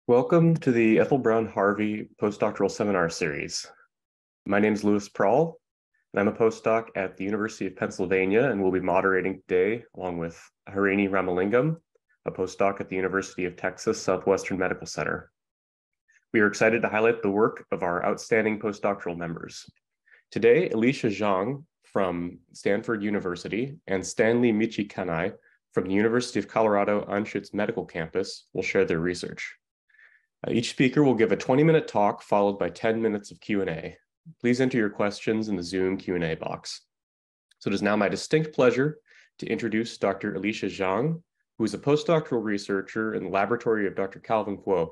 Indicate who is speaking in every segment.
Speaker 1: Welcome to the Ethel Browne Harvey Postdoctoral Seminar Series. My name is Prahl, and I'm a postdoc at the University of Pennsylvania and will be moderating today along with Harini Ramalingam, a postdoc at the University of Texas Southwestern Medical Center. We are excited to highlight the work of our outstanding postdoctoral members. Today, Elisa Zhang from Stanford University and Stanley Michi Kanai from the University of Colorado Anschutz Medical Campus will share their research. Each speaker will give a 20-minute talk followed by 10 minutes of Q&A. Please enter your questions in the Zoom Q&A box. So it is now my distinct pleasure to introduce Dr. Elisa Zhang, who is a postdoctoral researcher in the laboratory of Dr. Calvin Kuo.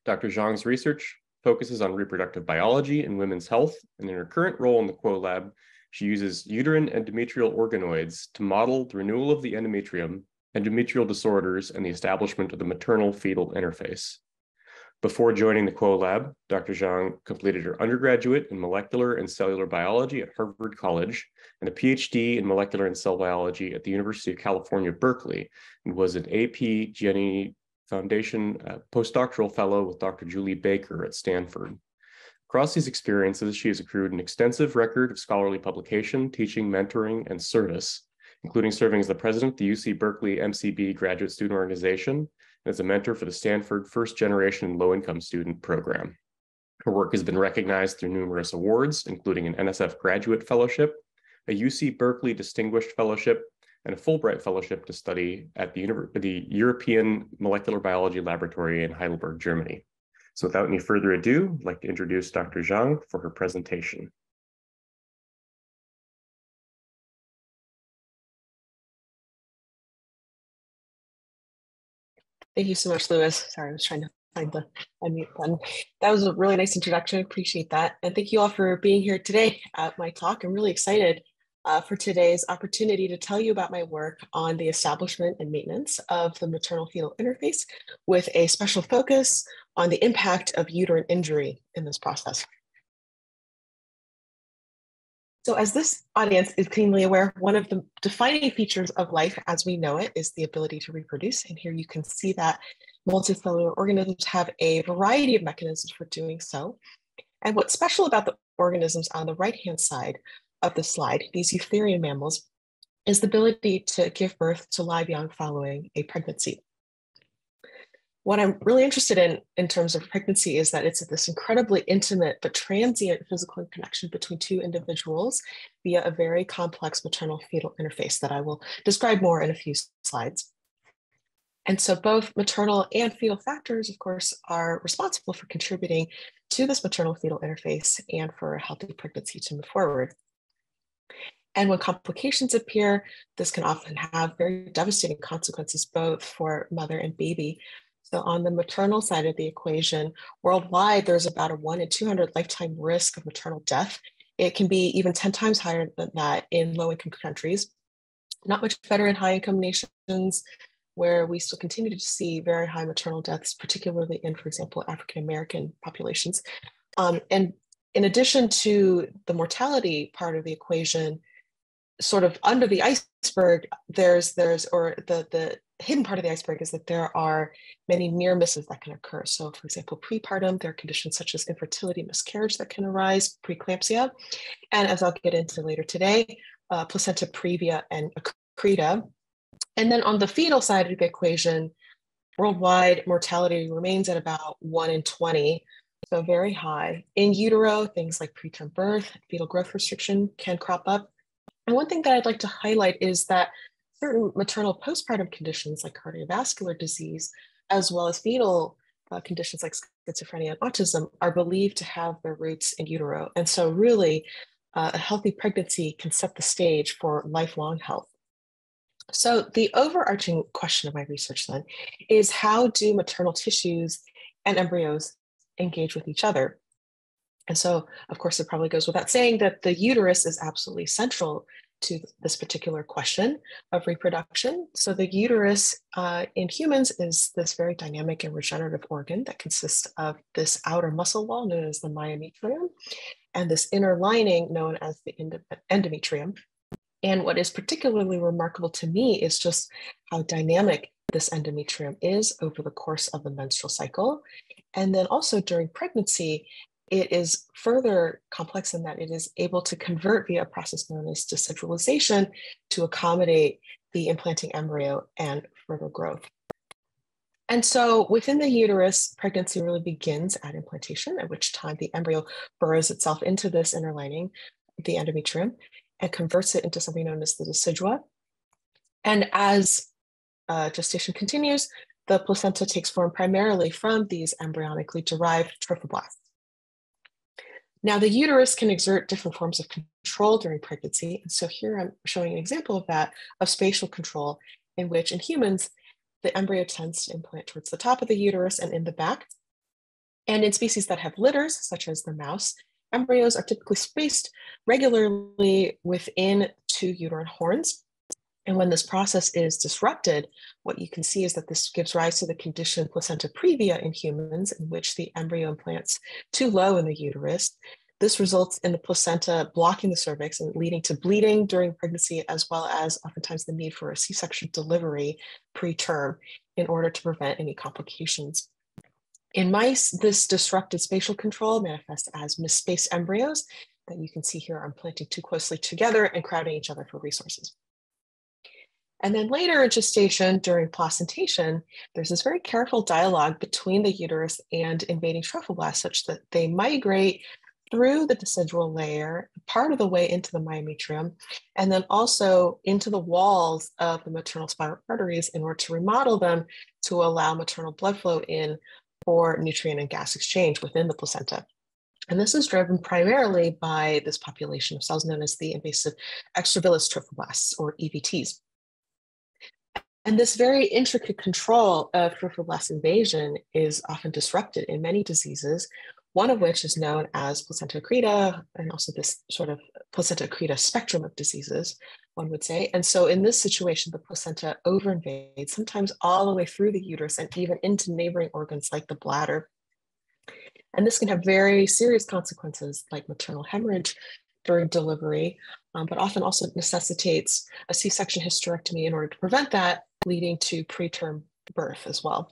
Speaker 1: Dr. Zhang's research focuses on reproductive biology and women's health, and in her current role in the Kuo lab, she uses uterine endometrial organoids to model the renewal of the endometrium, endometrial disorders, and the establishment of the maternal-fetal interface. Before joining the Kuo lab, Dr. Zhang completed her undergraduate in molecular and cellular biology at Harvard College and a PhD in molecular and cell biology at the University of California, Berkeley, and was an AP Giannini Foundation postdoctoral fellow with Dr. Julie Baker at Stanford. Across these experiences, she has accrued an extensive record of scholarly publication, teaching, mentoring, and service, including serving as the president of the UC Berkeley MCB Graduate Student Organization and as a mentor for the Stanford First Generation Low-Income Student Program. Her work has been recognized through numerous awards, including an NSF Graduate Fellowship, a UC Berkeley Distinguished Fellowship, and a Fulbright Fellowship to study at the European Molecular Biology Laboratory in Heidelberg, Germany. So without any further ado, I'd like to introduce Dr. Zhang for her presentation.
Speaker 2: Thank you so much, Louis. Sorry, I was trying to find the unmute button. That was a really nice introduction. I appreciate that. And thank you all for being here today at my talk. I'm really excited for today's opportunity to tell you about my work on the establishment and maintenance of the maternal-fetal interface with a special focus on the impact of uterine injury in this process. So as this audience is keenly aware, one of the defining features of life as we know it is the ability to reproduce. And here you can see that multicellular organisms have a variety of mechanisms for doing so. And what's special about the organisms on the right-hand side of the slide, these eutherian mammals, is the ability to give birth to live young following a pregnancy. What I'm really interested in terms of pregnancy is that it's this incredibly intimate but transient physical connection between two individuals via a very complex maternal-fetal interface that I will describe more in a few slides. And so both maternal and fetal factors, of course, are responsible for contributing to this maternal-fetal interface and for a healthy pregnancy to move forward. And when complications appear, this can often have very devastating consequences both for mother and baby. So on the maternal side of the equation, worldwide, there's about a 1 in 200 lifetime risk of maternal death. It can be even 10 times higher than that in low-income countries. Not much better in high-income nations, where we still continue to see very high maternal deaths, particularly in, for example, African-American populations. And in addition to the mortality part of the equation, sort of under the iceberg, the hidden part of the iceberg is that there are many near misses that can occur. So for example, prepartum, there are conditions such as infertility, miscarriage that can arise, preeclampsia. And as I'll get into later today, placenta previa and accreta. And then on the fetal side of the equation, worldwide mortality remains at about 1 in 20, so very high. In utero, things like preterm birth, fetal growth restriction can crop up. And one thing that I'd like to highlight is that certain maternal postpartum conditions like cardiovascular disease, as well as fetal conditions like schizophrenia and autism, are believed to have their roots in utero. And so really, a healthy pregnancy can set the stage for lifelong health. So the overarching question of my research then is, how do maternal tissues and embryos engage with each other? And so, of course, it probably goes without saying that the uterus is absolutely central to this particular question of reproduction. So the uterus in humans is this very dynamic and regenerative organ that consists of this outer muscle wall known as the myometrium and this inner lining known as the endometrium. And what is particularly remarkable to me is just how dynamic this endometrium is over the course of the menstrual cycle. And then also during pregnancy, it is further complex in that it is able to convert via a process known as decidualization to accommodate the implanting embryo and further growth. And so within the uterus, pregnancy really begins at implantation, at which time the embryo burrows itself into this inner lining, the endometrium, and converts it into something known as the decidua. And as gestation continues, the placenta takes form primarily from these embryonically derived trophoblasts. Now, the uterus can exert different forms of control during pregnancy. And so here I'm showing an example of that, of spatial control, in which in humans, the embryo tends to implant towards the top of the uterus and in the back. And in species that have litters, such as the mouse, embryos are typically spaced regularly within 2 uterine horns. And when this process is disrupted, what you can see is that this gives rise to the condition placenta previa in humans, in which the embryo implants too low in the uterus. This results in the placenta blocking the cervix and leading to bleeding during pregnancy, as well as oftentimes the need for a C-section delivery preterm in order to prevent any complications. In mice, this disrupted spatial control manifests as misspaced embryos that you can see here are implanting too closely together and crowding each other for resources. And then later in gestation, during placentation, there's this very careful dialogue between the uterus and invading trophoblasts, such that they migrate through the decidual layer, part of the way into the myometrium, and then also into the walls of the maternal spiral arteries in order to remodel them to allow maternal blood flow in for nutrient and gas exchange within the placenta. And this is driven primarily by this population of cells known as the invasive extravillous trophoblasts, or EVTs. And this very intricate control of trophoblast invasion is often disrupted in many diseases, one of which is known as placenta accreta, and also this sort of placenta accreta spectrum of diseases, one would say. And so in this situation, the placenta overinvades, sometimes all the way through the uterus and even into neighboring organs like the bladder. And this can have very serious consequences like maternal hemorrhage during delivery, but often also necessitates a C-section hysterectomy in order to prevent that, leading to preterm birth as well.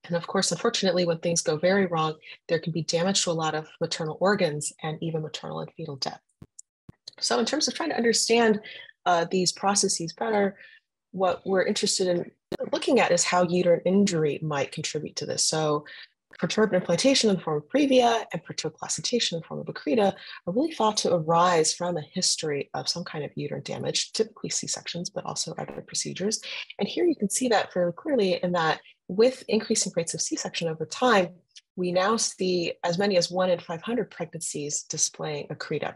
Speaker 2: And of course, unfortunately, when things go very wrong, there can be damage to a lot of maternal organs and even maternal and fetal death. So in terms of trying to understand these processes better, what we're interested in looking at is how uterine injury might contribute to this. So perturbed implantation in the form of previa and perturbed placentation in the form of accreta are really thought to arise from a history of some kind of uterine damage, typically C-sections, but also other procedures. And here you can see that fairly clearly in that with increasing rates of C-section over time, we now see as many as 1 in 500 pregnancies displaying accreta.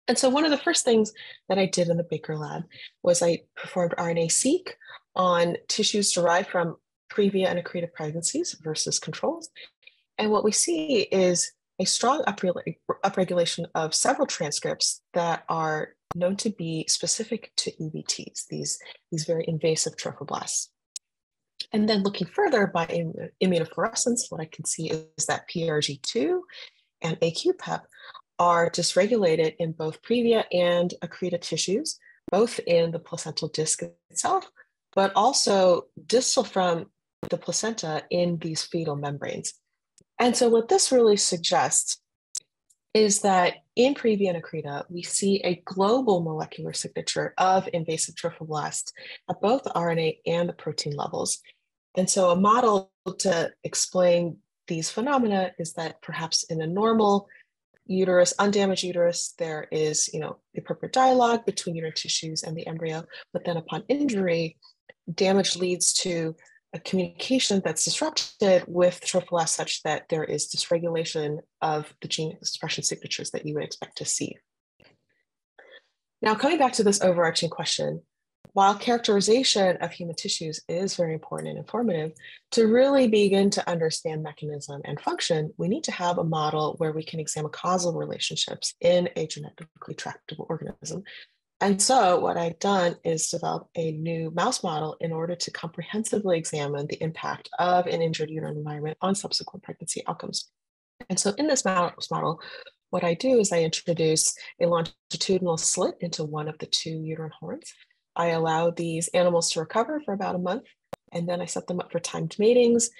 Speaker 2: And so one of the first things that I did in the Baker lab was I performed RNA-seq on tissues derived from previa and accreta pregnancies versus controls. And what we see is a strong upregulation of several transcripts that are known to be specific to EVTs, these very invasive trophoblasts. And then looking further by immunofluorescence, what I can see is that PRG2 and AQPEP are dysregulated in both previa and accreta tissues, both in the placental disc itself, but also distal from the placenta in these fetal membranes. And so what this really suggests is that in previa and accreta, we see a global molecular signature of invasive trophoblasts at both the RNA and the protein levels. And so a model to explain these phenomena is that perhaps in a normal uterus, undamaged uterus, there is, the appropriate dialogue between uterine tissues and the embryo, but then upon injury, damage leads to a communication that's disrupted with trophoblasts such that there is dysregulation of the gene expression signatures that you would expect to see. Now, coming back to this overarching question, while characterization of human tissues is very important and informative, to really begin to understand mechanism and function, we need to have a model where we can examine causal relationships in a genetically tractable organism. And so what I've done is develop a new mouse model in order to comprehensively examine the impact of an injured uterine environment on subsequent pregnancy outcomes. And so in this mouse model, what I do is I introduce a longitudinal slit into one of the 2 uterine horns. I allow these animals to recover for about a month. And then I set them up for timed matings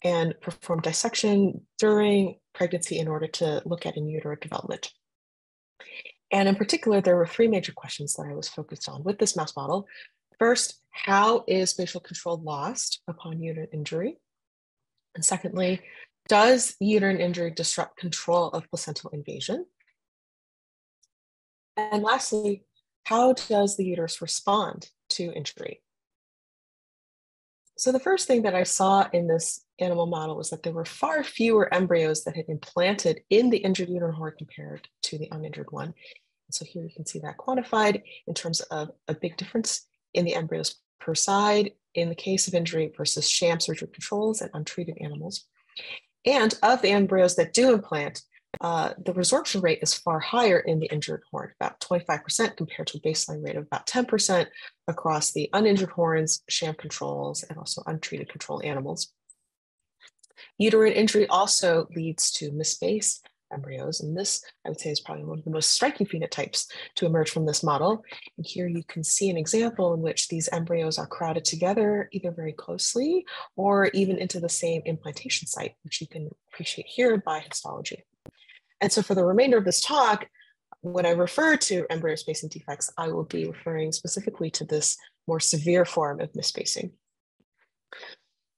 Speaker 2: and performed dissection during pregnancy in order to look at in utero development. And in particular, there were three major questions that I was focused on with this mouse model. First, how is spatial control lost upon uterine injury? And secondly, does uterine injury disrupt control of placental invasion? And lastly, how does the uterus respond to injury? So the first thing that I saw in this animal model was that there were far fewer embryos that had implanted in the injured uterine horn compared to the uninjured one. And so here you can see that quantified in terms of a big difference in the embryos per side in the case of injury versus sham surgery controls and untreated animals. And of the embryos that do implant, the resorption rate is far higher in the injured horn, about 25% compared to a baseline rate of about 10% across the uninjured horns, sham controls, and also untreated control animals. Uterine injury also leads to misspaced embryos, and this, I would say, is probably one of the most striking phenotypes to emerge from this model. And here you can see an example in which these embryos are crowded together, either very closely or even into the same implantation site, which you can appreciate here by histology. And so for the remainder of this talk, when I refer to embryo spacing defects, I will be referring specifically to this more severe form of misspacing.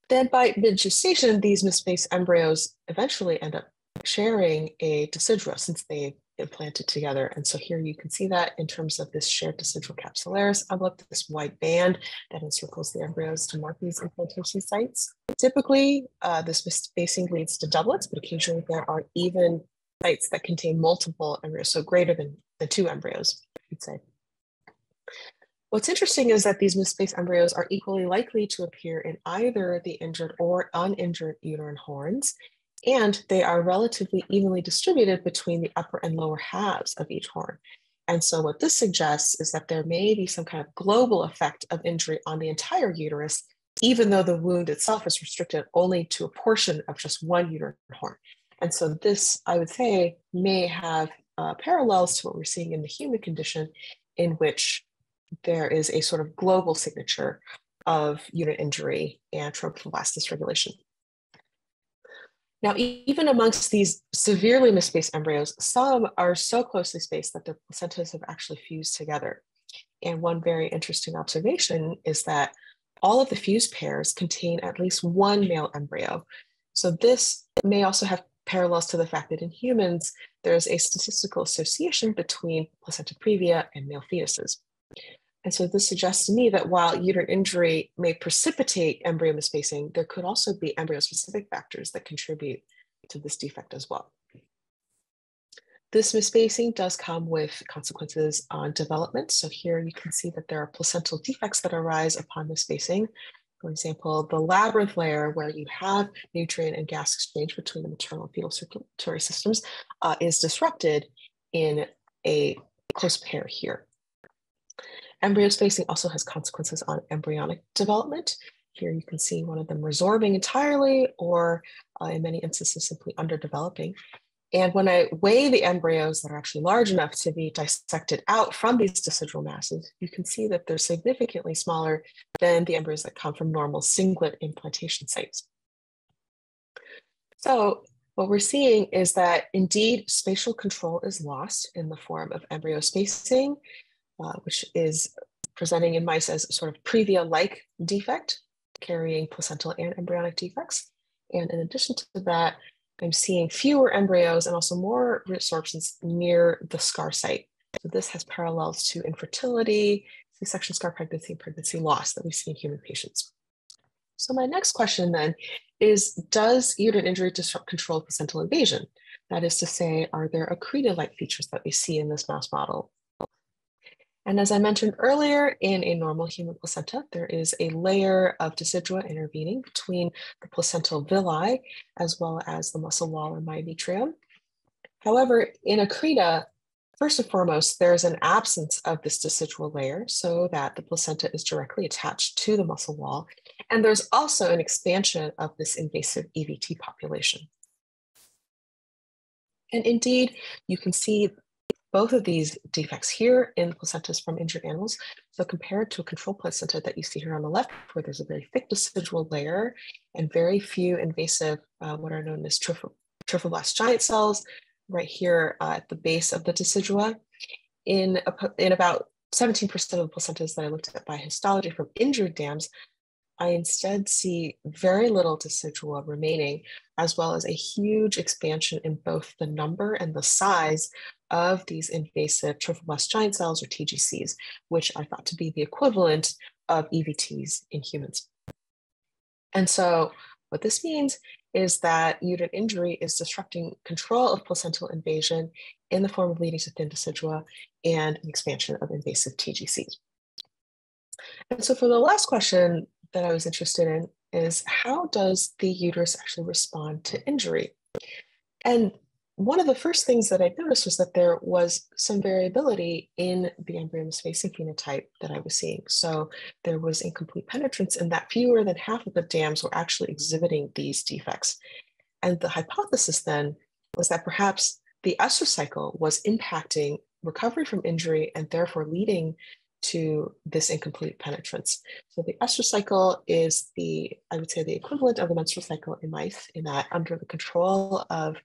Speaker 2: Then by mid-gestation, these misspaced embryos eventually end up sharing a decidua since they implanted together. And so here you can see that in terms of this shared decidual capsularis envelope, this white band that encircles the embryos to mark these implantation sites. Typically, this misspacing leads to doublets, but occasionally there are even sites that contain multiple embryos, so greater than the two embryos, you'd say. What's interesting is that these misspaced embryos are equally likely to appear in either the injured or uninjured uterine horns, and they are relatively evenly distributed between the upper and lower halves of each horn. And so what this suggests is that there may be some kind of global effect of injury on the entire uterus, even though the wound itself is restricted only to a portion of just one uterine horn. And so this, I would say, may have parallels to what we're seeing in the human condition, in which there is a sort of global signature of uterine injury and trophoblast dysregulation. Now, even amongst these severely misspaced embryos, some are so closely spaced that their placentas have actually fused together. And one very interesting observation is that all of the fused pairs contain at least one male embryo. So this may also have parallels to the fact that in humans, there's a statistical association between placenta previa and male fetuses. And so this suggests to me that while uterine injury may precipitate embryo misspacing, there could also be embryo-specific factors that contribute to this defect as well. This misspacing does come with consequences on development. So here you can see that there are placental defects that arise upon misspacing. For example, the labyrinth layer, where you have nutrient and gas exchange between the maternal and fetal circulatory systems, is disrupted in a close pair here. Embryo spacing also has consequences on embryonic development. Here you can see one of them resorbing entirely, or in many instances simply underdeveloping. And when I weigh the embryos that are actually large enough to be dissected out from these decidual masses, you can see that they're significantly smaller than the embryos that come from normal singlet implantation sites. So what we're seeing is that indeed spatial control is lost in the form of embryo spacing, which is presenting in mice as a sort of previa-like defect, carrying placental and embryonic defects. And in addition to that, I'm seeing fewer embryos and also more resorptions near the scar site. So this has parallels to infertility, C-section scar pregnancy, and pregnancy loss that we see in human patients. So my next question then is, does uterine injury disrupt control of placental invasion? That is to say, are there accreta-like features that we see in this mouse model? And as I mentioned earlier, in a normal human placenta, there is a layer of decidua intervening between the placental villi as well as the muscle wall or myometrium. However, in accreta, first and foremost, there's an absence of this decidual layer so that the placenta is directly attached to the muscle wall. And there's also an expansion of this invasive EVT population. And indeed, you can see both of these defects here in placentas from injured animals. So compared to a control placenta that you see here on the left, where there's a very thick decidual layer and very few invasive, what are known as trophoblast giant cells, right here at the base of the decidua. In about 17% of the placentas that I looked at by histology from injured dams, I instead see very little decidua remaining, as well as a huge expansion in both the number and the size of these invasive trophoblast giant cells, or TGCs, which I thought to be the equivalent of EVTs in humans. And so what this means is that uterine injury is disrupting control of placental invasion in the form of leading to thin decidua and an expansion of invasive TGCs. And so for the last question that I was interested in is, how does the uterus actually respond to injury? And one of the first things that I noticed was that there was some variability in the embryo spacing phenotype that I was seeing. So there was incomplete penetrance, and that fewer than half of the dams were actually exhibiting these defects. And the hypothesis then was that perhaps the estrous cycle was impacting recovery from injury and therefore leading to this incomplete penetrance. So the estrous cycle is I would say the equivalent of the menstrual cycle in mice, in that under the control of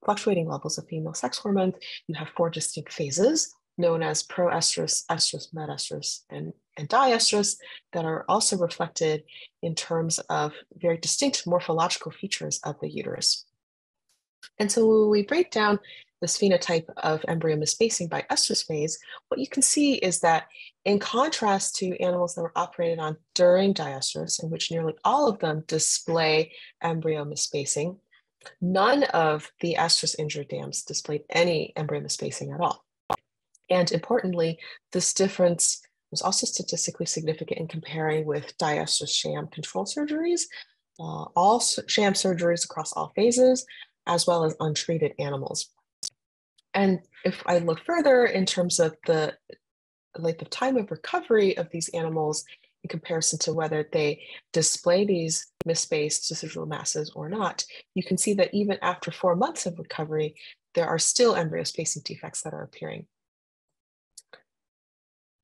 Speaker 2: fluctuating levels of female sex hormones, you have 4 distinct phases known as proestrus, estrus, medestrus, and diestrus that are also reflected in terms of very distinct morphological features of the uterus. And so when we break down this phenotype of embryo misspacing by estrus phase, what you can see is that in contrast to animals that were operated on during diestrus, in which nearly all of them display embryo misspacing, none of the estrus injured dams displayed any embryo misspacing at all. And importantly, this difference was also statistically significant in comparing with diestrus sham control surgeries, all sham surgeries across all phases, as well as untreated animals. And if I look further in terms of the length of time of recovery of these animals in comparison to whether they display these misspaced decidual masses or not, you can see that even after 4 months of recovery, there are still embryo spacing defects that are appearing.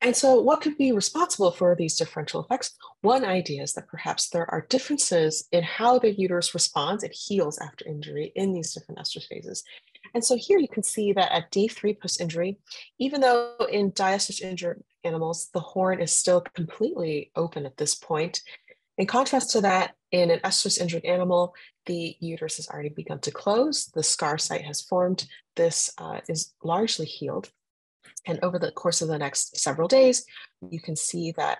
Speaker 2: And so what could be responsible for these differential effects? One idea is that perhaps there are differences in how the uterus responds, it heals after injury in these different estrus phases. And so here you can see that at day 3 post-injury, even though in diestrus injured animals, the horn is still completely open at this point, in contrast to that, in an estrus injured animal, the uterus has already begun to close, the scar site has formed, this is largely healed. And over the course of the next several days, you can see that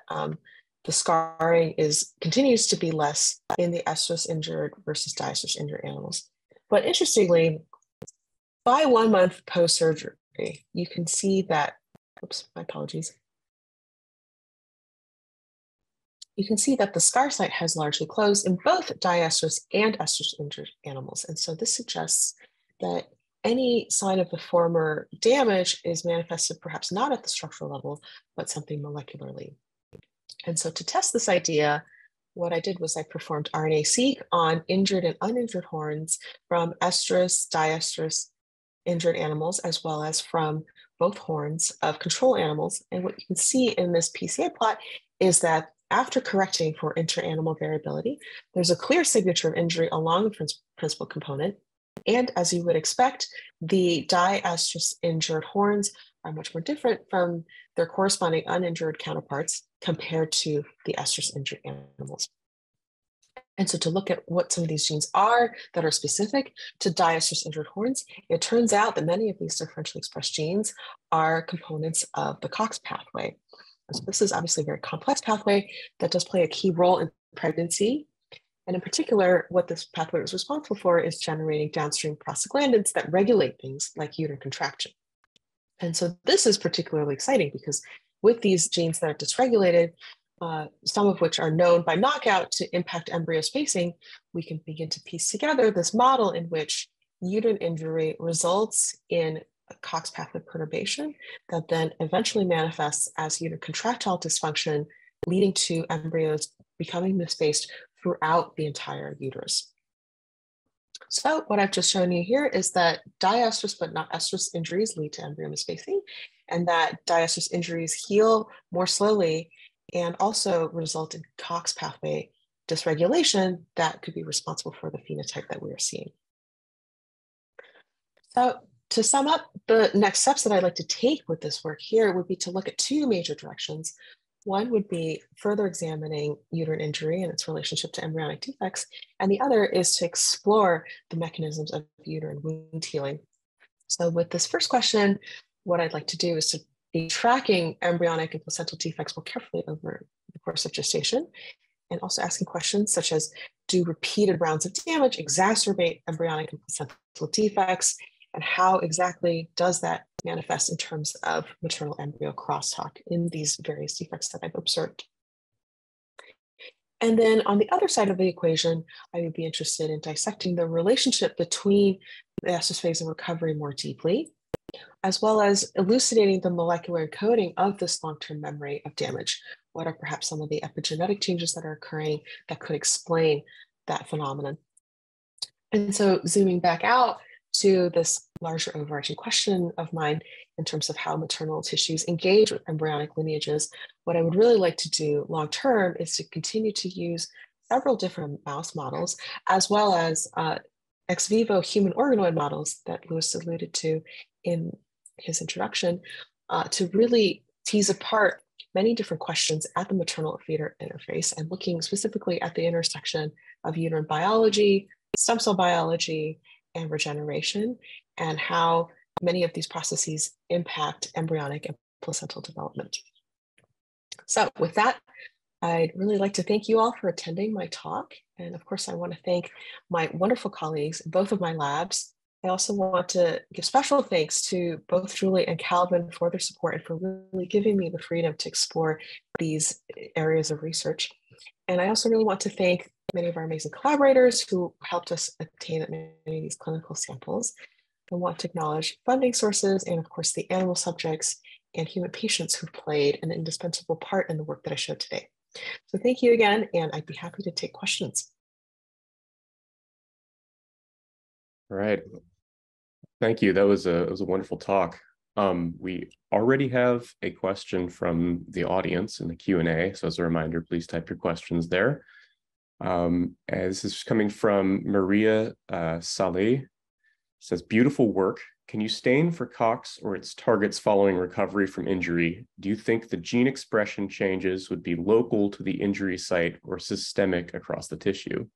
Speaker 2: the scarring continues to be less in the estrus injured versus diestrus injured animals. But interestingly, by 1 month post-surgery, you can see that, oops, my apologies. You can see that the scar site has largely closed in both diestrus and estrus injured animals. And so this suggests that any sign of the former damage is manifested perhaps not at the structural level, but something molecularly. And so to test this idea, what I did was I performed RNA-seq on injured and uninjured horns from estrus, diestrus injured animals, as well as from both horns of control animals. And what you can see in this PCA plot is that after correcting for inter-animal variability, there's a clear signature of injury along the principal component. And as you would expect, the diestrus injured horns are much more different from their corresponding uninjured counterparts compared to the estrus injured animals. And so to look at what some of these genes are that are specific to diestrus injured horns, it turns out that many of these differentially expressed genes are components of the COX pathway. And so this is obviously a very complex pathway that does play a key role in pregnancy. And in particular, what this pathway is responsible for is generating downstream prostaglandins that regulate things like uterine contraction. And so this is particularly exciting because with these genes that are dysregulated, some of which are known by knockout to impact embryo spacing, we can begin to piece together this model in which uterine injury results in a COX pathway perturbation that then eventually manifests as uterine contractile dysfunction, leading to embryos becoming misspaced throughout the entire uterus. So what I've just shown you here is that diestrous but not estrous injuries lead to embryo misspacing, and that diestrous injuries heal more slowly and also result in COX pathway dysregulation that could be responsible for the phenotype that we are seeing. So to sum up, the next steps that I'd like to take with this work here would be to look at two major directions. One would be further examining uterine injury and its relationship to embryonic defects, and the other is to explore the mechanisms of uterine wound healing. So with this first question, what I'd like to do is to be tracking embryonic and placental defects more carefully over the course of gestation, and also asking questions such as, do repeated rounds of damage exacerbate embryonic and placental defects? And how exactly does that manifest in terms of maternal embryo crosstalk in these various defects that I've observed? And then on the other side of the equation, I would be interested in dissecting the relationship between the estrous phase and recovery more deeply, as well as elucidating the molecular encoding of this long-term memory of damage. What are perhaps some of the epigenetic changes that are occurring that could explain that phenomenon? And so zooming back out to this larger overarching question of mine in terms of how maternal tissues engage with embryonic lineages, what I would really like to do long-term is to continue to use several different mouse models, as well as ex vivo human organoid models that Lewis alluded to in his introduction, to really tease apart many different questions at the maternal feeder interface and looking specifically at the intersection of uterine biology, stem cell biology, and regeneration, and how many of these processes impact embryonic and placental development. So with that, I'd really like to thank you all for attending my talk. And of course, I want to thank my wonderful colleagues in both of my labs. I also want to give special thanks to both Julie and Calvin for their support and for really giving me the freedom to explore these areas of research. And I also really want to thank many of our amazing collaborators who helped us obtain many of these clinical samples. I want to acknowledge funding sources and of course the animal subjects and human patients who played an indispensable part in the work that I showed today. So thank you again, and I'd be happy to take questions.
Speaker 1: All right. Thank you. That was a wonderful talk. We already have a question from the audience in the Q&A. So as a reminder, please type your questions there. As this is coming from Maria Saleh, says, beautiful work. Can you stain for COX or its targets following recovery from injury? Do you think the gene expression changes would be local to the injury site or systemic across the tissue?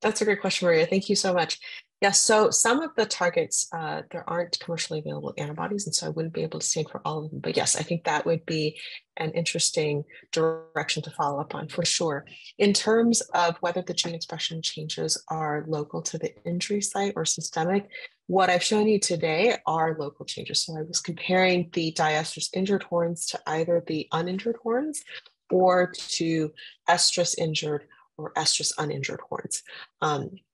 Speaker 2: That's a great question, Maria. Thank you so much. Yes, so some of the targets, there aren't commercially available antibodies, and so I wouldn't be able to stain for all of them. But yes, I think that would be an interesting direction to follow up on for sure. In terms of whether the gene expression changes are local to the injury site or systemic, what I've shown you today are local changes. So I was comparing the diestrous injured horns to either the uninjured horns or to estrous injured or estrus uninjured horns.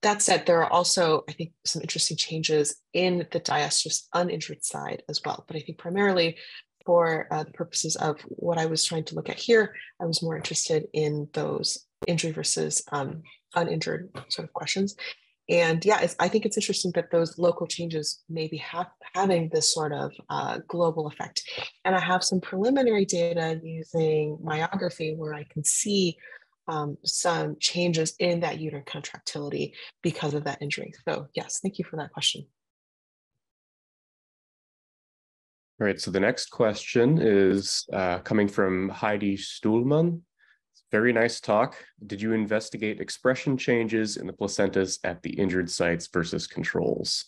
Speaker 2: That said, there are also, I think, some interesting changes in the diestrous uninjured side as well. But I think primarily for the purposes of what I was trying to look at here, I was more interested in those injury versus uninjured sort of questions. And yeah, I think it's interesting that those local changes may be having this sort of global effect. And I have some preliminary data using myography where I can see some changes in that uterine contractility because of that injury. So yes, thank you for that question.
Speaker 1: All right, so the next question is coming from Heidi Stuhlmann. Very nice talk. Did you investigate expression changes in the placentas at the injured sites versus controls?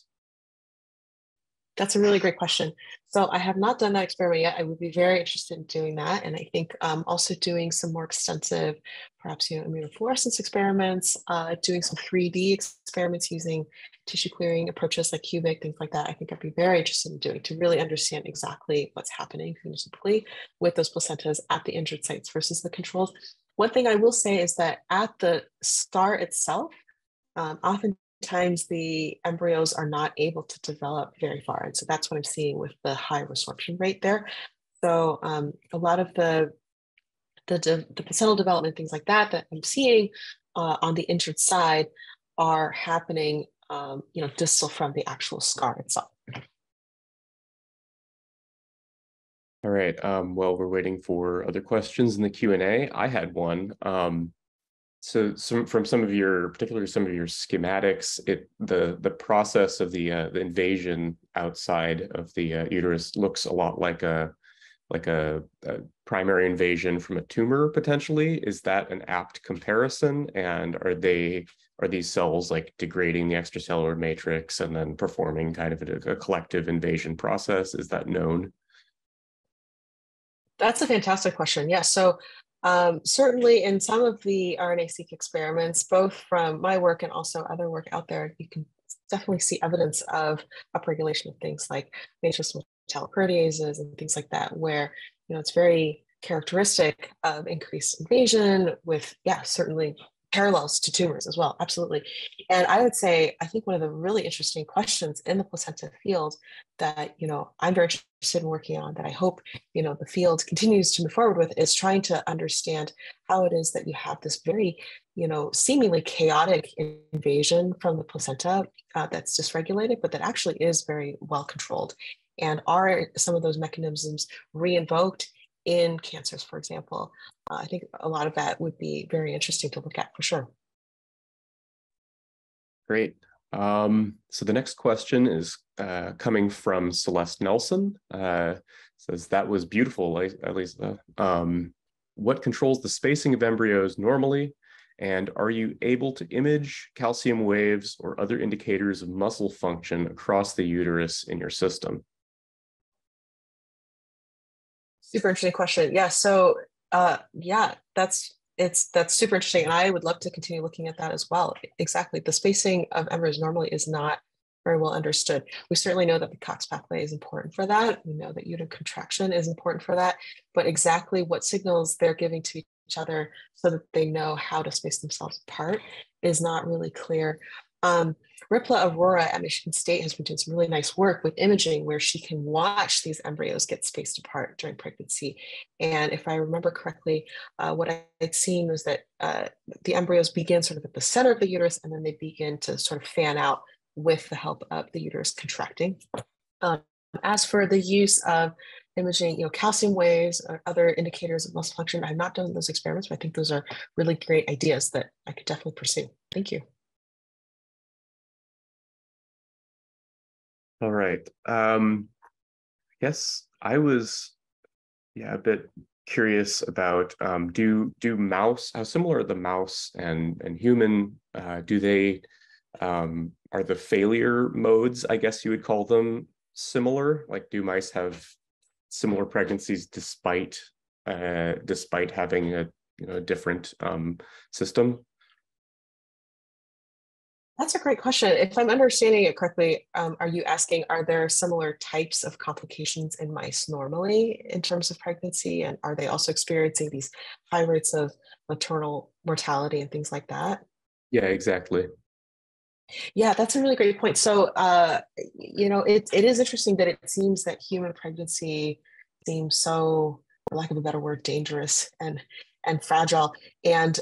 Speaker 2: That's a really great question. So I have not done that experiment yet. I would be very interested in doing that. And I think also doing some more extensive, perhaps, immunofluorescence experiments, doing some 3D experiments using tissue clearing approaches like cubic, things like that. I think I'd be very interested in doing to really understand exactly what's happening phenotypically with those placentas at the injured sites versus the controls. One thing I will say is that at the scar itself, often times the embryos are not able to develop very far. And so that's what I'm seeing with the high resorption rate there. So a lot of the placental development, things like that I'm seeing on the injured side are happening, distal from the actual scar itself.
Speaker 1: All right. Well, we're waiting for other questions in the Q&A. I had one. So from some of your, particularly some of your schematics, the process of the invasion outside of the uterus looks a lot like a primary invasion from a tumor potentially. Is that an apt comparison? And are these cells like degrading the extracellular matrix and then performing kind of a collective invasion process? Is that known?
Speaker 2: That's a fantastic question. Yeah. So certainly in some of the RNA-seq experiments, both from my work and also other work out there, you can definitely see evidence of upregulation of things like matrix metalloproteases and things like that, where it's very characteristic of increased invasion with, certainly parallels to tumors as well. Absolutely. And I would say, I think one of the really interesting questions in the placenta field that, I'm very interested in working on, that I hope, the field continues to move forward with, is trying to understand how it is that you have this very, seemingly chaotic invasion from the placenta that's dysregulated, but that actually is very well controlled. And are some of those mechanisms re-invoked in cancers, for example? I think a lot of that would be very interesting to look at for sure.
Speaker 1: Great. So the next question is coming from Celeste Nelson. Says, that was beautiful, Elisa. What controls the spacing of embryos normally? And are you able to image calcium waves or other indicators of muscle function across the uterus in your system?
Speaker 2: Super interesting question. Yeah. So that's super interesting. And I would love to continue looking at that as well. Exactly. The spacing of embryos normally is not very well understood. We certainly know that the Cox pathway is important for that. We know that uterine contraction is important for that, but exactly what signals they're giving to each other so that they know how to space themselves apart is not really clear. Ripla Aurora at Michigan State has been doing some really nice work with imaging where she can watch these embryos get spaced apart during pregnancy. And if I remember correctly, what I'd seen was that the embryos begin sort of at the center of the uterus, and then they begin to sort of fan out with the help of the uterus contracting. As for the use of imaging, calcium waves or other indicators of muscle function, I've not done those experiments, but I think those are really great ideas that I could definitely pursue. Thank you.
Speaker 1: All right. I guess I was, a bit curious about do mouse, how similar are the mouse and human? Do they are the failure modes, I guess you would call them, similar? Like, do mice have similar pregnancies despite having a different system?
Speaker 2: That's a great question. If I'm understanding it correctly, are you asking, are there similar types of complications in mice normally in terms of pregnancy? And are they also experiencing these high rates of maternal mortality and things like that?
Speaker 1: Yeah, exactly.
Speaker 2: Yeah, that's a really great point. So, it is interesting that it seems that human pregnancy seems so, for lack of a better word, dangerous and fragile. And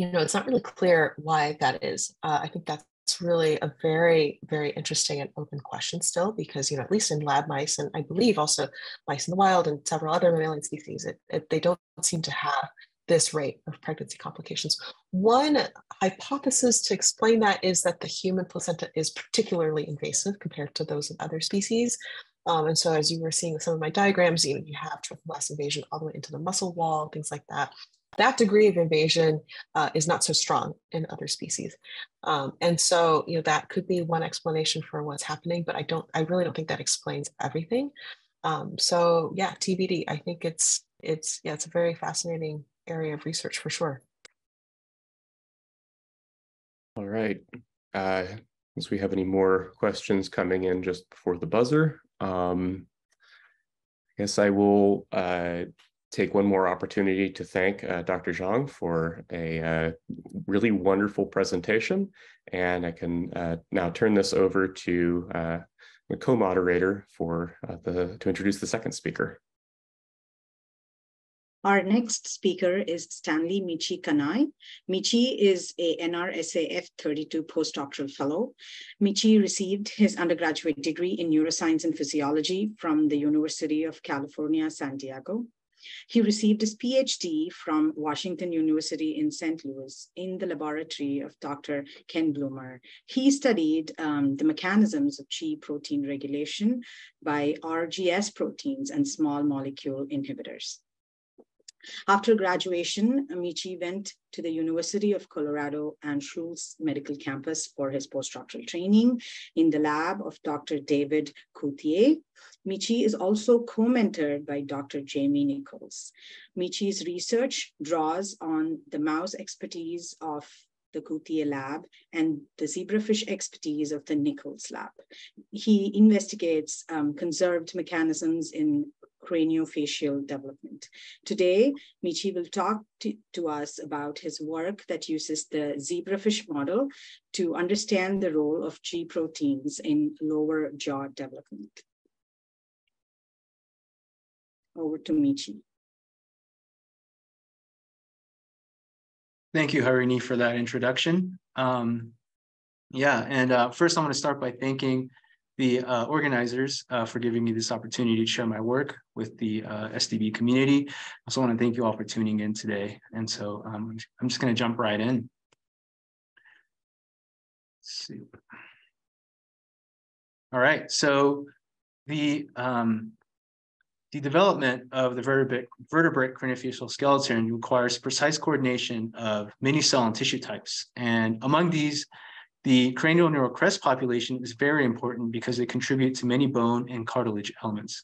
Speaker 2: it's not really clear why that is. I think that's really a very, very interesting and open question still, because, at least in lab mice, and I believe also mice in the wild and several other mammalian species, they don't seem to have this rate of pregnancy complications. One hypothesis to explain that is that the human placenta is particularly invasive compared to those of other species. And so as you were seeing with some of my diagrams, you have less invasion all the way into the muscle wall, things like that. That degree of invasion is not so strong in other species. And so, that could be one explanation for what's happening, but I really don't think that explains everything. So yeah, TBD. I think it's a very fascinating area of research for sure.
Speaker 1: All right. Unless we have any more questions coming in just before the buzzer, I guess I will take one more opportunity to thank Dr. Zhang for a really wonderful presentation. And I can now turn this over to the co-moderator to introduce the second speaker.
Speaker 3: Our next speaker is Stanley Michi Kanai. Michi is a NRSAF 32 postdoctoral fellow. Michi received his undergraduate degree in neuroscience and physiology from the University of California, San Diego. He received his PhD from Washington University in St. Louis in the laboratory of Dr. Ken Bloomer. He studied the mechanisms of G protein regulation by RGS proteins and small molecule inhibitors. After graduation, Michi went to the University of Colorado Anschutz Medical Campus for his postdoctoral training in the lab of Dr. David Couthier. Michi is also co-mentored by Dr. Jamie Nichols. Michi's research draws on the mouse expertise of the Couthier lab and the zebrafish expertise of the Nichols lab. He investigates conserved mechanisms in craniofacial development. Today, Michi will talk to us about his work that uses the zebrafish model to understand the role of G proteins in lower jaw development. Over to Michi.
Speaker 4: Thank you, Harini, for that introduction. First I want to start by thanking the organizers for giving me this opportunity to share my work with the SDB community. I also want to thank you all for tuning in today. And so I'm just going to jump right in. Let's see. All right, so the development of the vertebrate craniofacial skeleton requires precise coordination of many cell and tissue types. And among these, the cranial neural crest population is very important because they contribute to many bone and cartilage elements.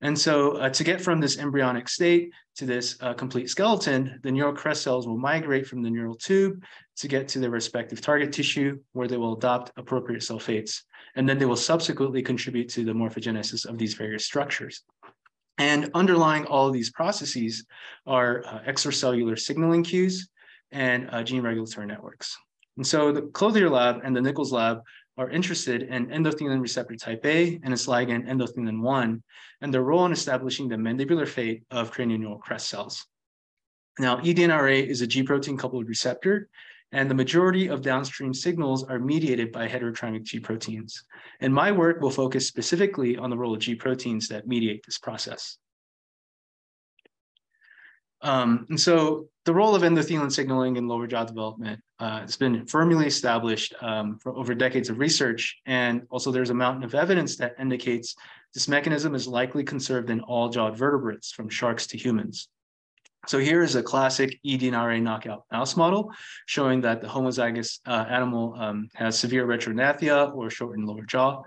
Speaker 4: And so to get from this embryonic state to this complete skeleton, the neural crest cells will migrate from the neural tube to get to their respective target tissue, where they will adopt appropriate cell fates. And then they will subsequently contribute to the morphogenesis of these various structures. And underlying all of these processes are extracellular signaling cues and gene regulatory networks. And so the Clothier lab and the Nichols lab are interested in endothelin receptor type A and its ligand endothelin 1, and their role in establishing the mandibular fate of cranial crest cells. Now, eDNRA is a G protein coupled receptor, and the majority of downstream signals are mediated by heterotrymic G proteins. And my work will focus specifically on the role of G proteins that mediate this process. And so the role of endothelin signaling in lower jaw development has been firmly established for over decades of research. And also there's a mountain of evidence that indicates this mechanism is likely conserved in all jawed vertebrates, from sharks to humans. So here is a classic eDNRA knockout mouse model showing that the homozygous animal has severe retrognathia or shortened lower jaw.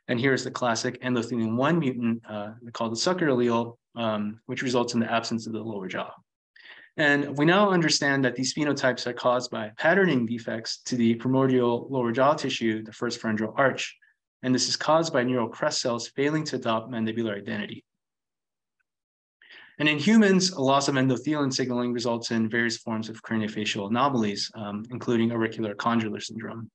Speaker 4: And here's the classic endothelin 1 mutant called the sucker allele, which results in the absence of the lower jaw. And we now understand that these phenotypes are caused by patterning defects to the primordial lower jaw tissue, the first pharyngeal arch. And this is caused by neural crest cells failing to adopt mandibular identity. And in humans, a loss of endothelin signaling results in various forms of craniofacial anomalies, including auricular condylar syndrome.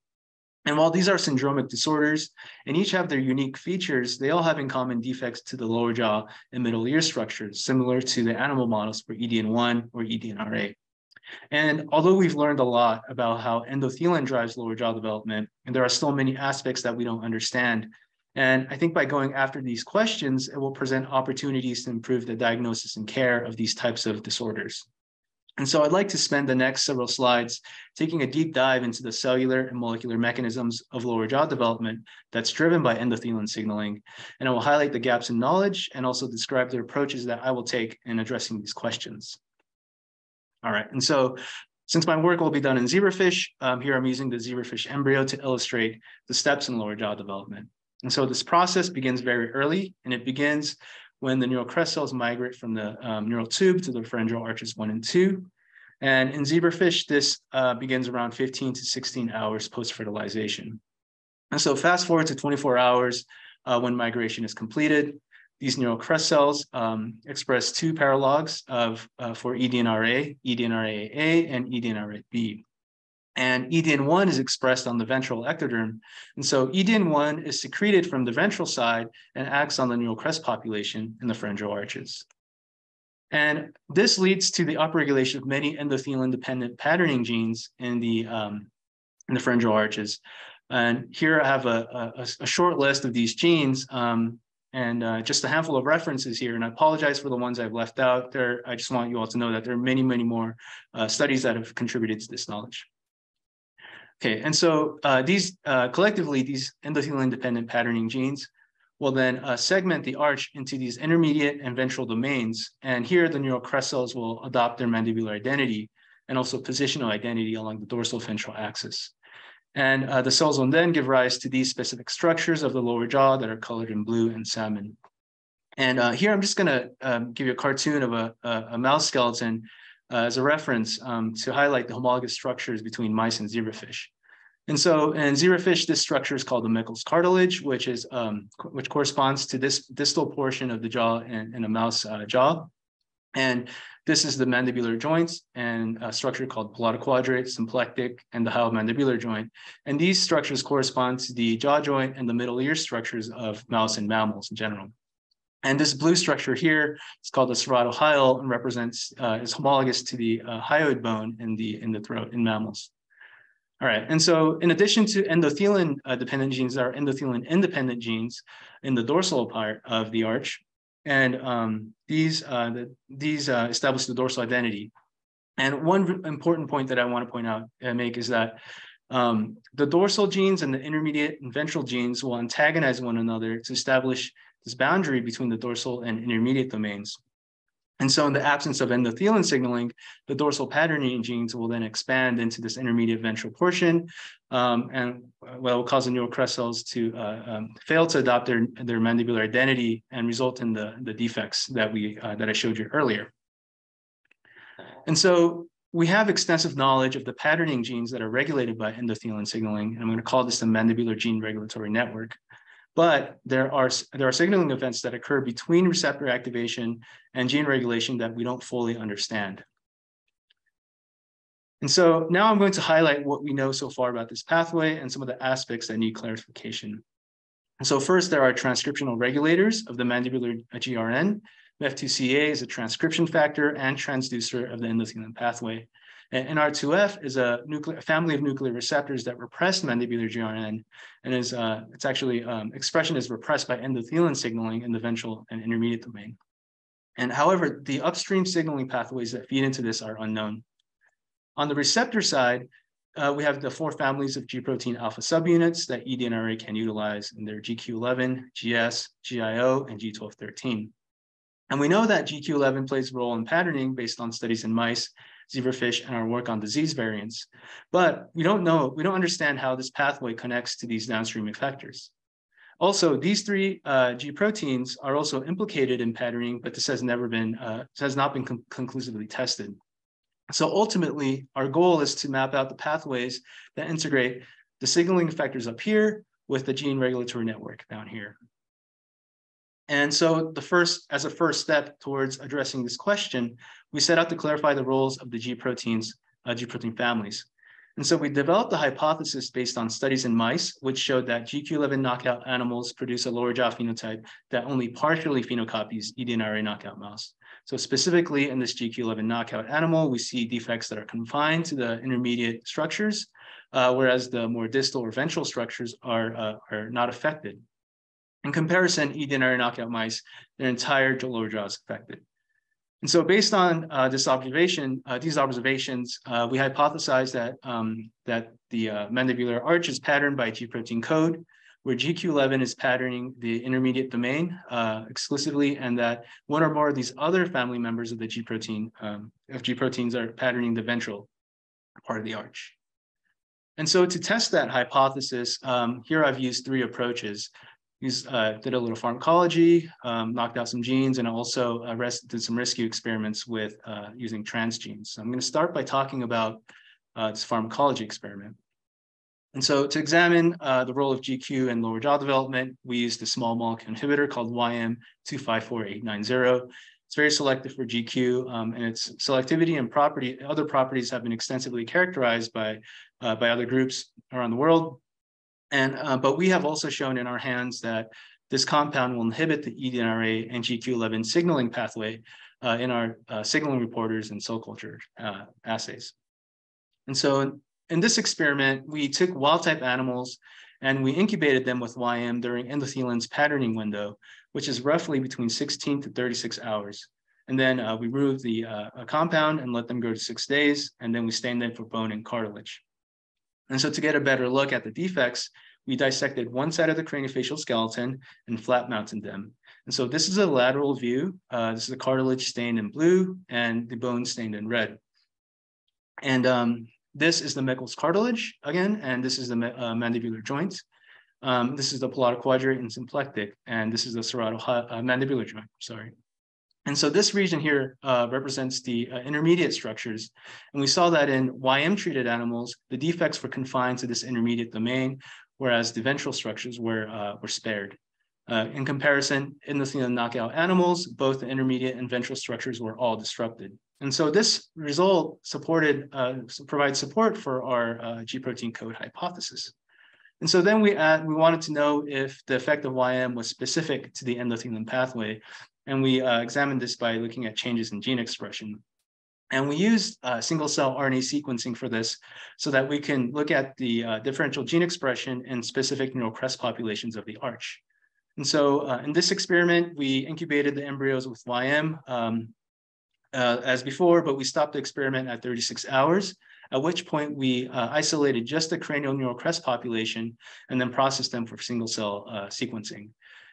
Speaker 4: And while these are syndromic disorders and each have their unique features, they all have in common defects to the lower jaw and middle ear structures, similar to the animal models for EDN1 or eDNRA. And although we've learned a lot about how endothelin drives lower jaw development, and there are still many aspects that we don't understand. And I think by going after these questions, it will present opportunities to improve the diagnosis and care of these types of disorders. And so I'd like to spend the next several slides taking a deep dive into the cellular and molecular mechanisms of lower jaw development that's driven by endothelin signaling. And I will highlight the gaps in knowledge and also describe the approaches that I will take in addressing these questions. All right, and so since my work will be done in zebrafish, here I'm using the zebrafish embryo to illustrate the steps in lower jaw development. And so this process begins very early, and it begins when the neural crest cells migrate from the neural tube to the pharyngeal arches 1 and 2. And in zebrafish, this begins around 15 to 16 hours post-fertilization. And so fast forward to 24 hours when migration is completed, these neural crest cells express two paralogs for eDNRA, eDNRA-A and eDNRA-B. And EDN1 is expressed on the ventral ectoderm. And so EDN1 is secreted from the ventral side and acts on the neural crest population in the pharyngeal arches. And this leads to the upregulation of many endothelium-dependent patterning genes in the pharyngeal arches. And here I have a short list of these genes, and just a handful of references here. And I apologize for the ones I've left out there. I just want you all to know that there are many, many more studies that have contributed to this knowledge. Okay, and so these collectively, these endothelium-dependent patterning genes will then segment the arch into these intermediate and ventral domains. And here the neural crest cells will adopt their mandibular identity and also positional identity along the dorsal ventral axis. And the cells will then give rise to these specific structures of the lower jaw that are colored in blue and salmon. And here I'm just gonna give you a cartoon of a mouse skeleton as a reference to highlight the homologous structures between mice and zebrafish. And so in zebrafish, this structure is called the Meckel's cartilage, which corresponds to this distal portion of the jaw in a mouse jaw. And this is the mandibular joints and a structure called palatal-quadrate, symplectic, and the hyomandibular joint. And these structures correspond to the jaw joint and the middle ear structures of mouse and mammals in general. And this blue structure here is called the serrato-hyal and represents, is homologous to the hyoid bone in the throat in mammals. All right, and so in addition to endothelium dependent genes, there are endothelium independent genes in the dorsal part of the arch. And these establish the dorsal identity. And one important point that I want to point out and make is that the dorsal genes and the intermediate and ventral genes will antagonize one another to establish this boundary between the dorsal and intermediate domains. And so in the absence of endothelium signaling, the dorsal patterning genes will then expand into this intermediate ventral portion, and will cause the neural crest cells to fail to adopt their mandibular identity and result in the defects that I showed you earlier. And so we have extensive knowledge of the patterning genes that are regulated by endothelium signaling, and I'm going to call this the mandibular gene regulatory network. But there are signaling events that occur between receptor activation and gene regulation that we don't fully understand. And so now I'm going to highlight what we know so far about this pathway and some of the aspects that need clarification. And so first, there are transcriptional regulators of the mandibular GRN. MEF2CA is a transcription factor and transducer of the endothelium pathway. And NR2F is a family of nuclear receptors that repress mandibular GRN, and it's actually expression is repressed by endothelium signaling in the ventral and intermediate domain. And however, the upstream signaling pathways that feed into this are unknown. On the receptor side, we have the 4 families of G protein alpha subunits that eDNRA can utilize, and they're GQ11, GS, GIO, and G1213. And we know that GQ11 plays a role in patterning based on studies in mice, zebrafish, and our work on disease variants. But we don't understand how this pathway connects to these downstream effectors. Also, these 3 G proteins are also implicated in patterning, but this has not been conclusively tested. So ultimately, our goal is to map out the pathways that integrate the signaling effectors up here with the gene regulatory network down here. And so as a first step towards addressing this question, we set out to clarify the roles of the G protein families. And so we developed a hypothesis based on studies in mice, which showed that GQ11 knockout animals produce a lower jaw phenotype that only partially phenocopies eDNRA knockout mouse. So specifically in this GQ11 knockout animal, we see defects that are confined to the intermediate structures, whereas the more distal or ventral structures are not affected. In comparison, eDNRA knockout mice, their entire lower jaw is affected. And so based on these observations, we hypothesized that the mandibular arch is patterned by G protein code, where GQ11 is patterning the intermediate domain exclusively, and that one or more of these other family members of the G proteins are patterning the ventral part of the arch. And so to test that hypothesis, here I've used 3 approaches. Did a little pharmacology, knocked out some genes, and also did some rescue experiments with using transgenes. So I'm going to start by talking about this pharmacology experiment. And so to examine the role of GQ in lower jaw development, we used a small molecule inhibitor called YM254890. It's very selective for GQ, and its selectivity and other properties have been extensively characterized by other groups around the world. But we have also shown in our hands that this compound will inhibit the eDNRA and GQ11 signaling pathway in our signaling reporters and cell culture assays. And so in this experiment, we took wild-type animals and we incubated them with YM during endothelin's patterning window, which is roughly between 16 to 36 hours. And then we removed the compound and let them go to 6 days, and then we stained them for bone and cartilage. And so to get a better look at the defects, we dissected one side of the craniofacial skeleton and flat mounted them. And so this is a lateral view. This is the cartilage stained in blue and the bone stained in red. And this is the Meckel's cartilage again, and this is the mandibular joint. This is the palatal quadrate and symplectic, and this is the mandibular joint, sorry. And so this region here represents the intermediate structures. And we saw that in YM-treated animals, the defects were confined to this intermediate domain, whereas the ventral structures were spared. In comparison, in the knockout animals, both the intermediate and ventral structures were all disrupted. And so this result provides support for our G protein code hypothesis. And so then we wanted to know if the effect of YM was specific to the endothelin pathway. And we examined this by looking at changes in gene expression. And we used single-cell RNA sequencing for this so that we can look at the differential gene expression in specific neural crest populations of the arch. And so in this experiment, we incubated the embryos with YM as before, but we stopped the experiment at 36 hours, at which point we isolated just the cranial neural crest population and then processed them for single-cell sequencing.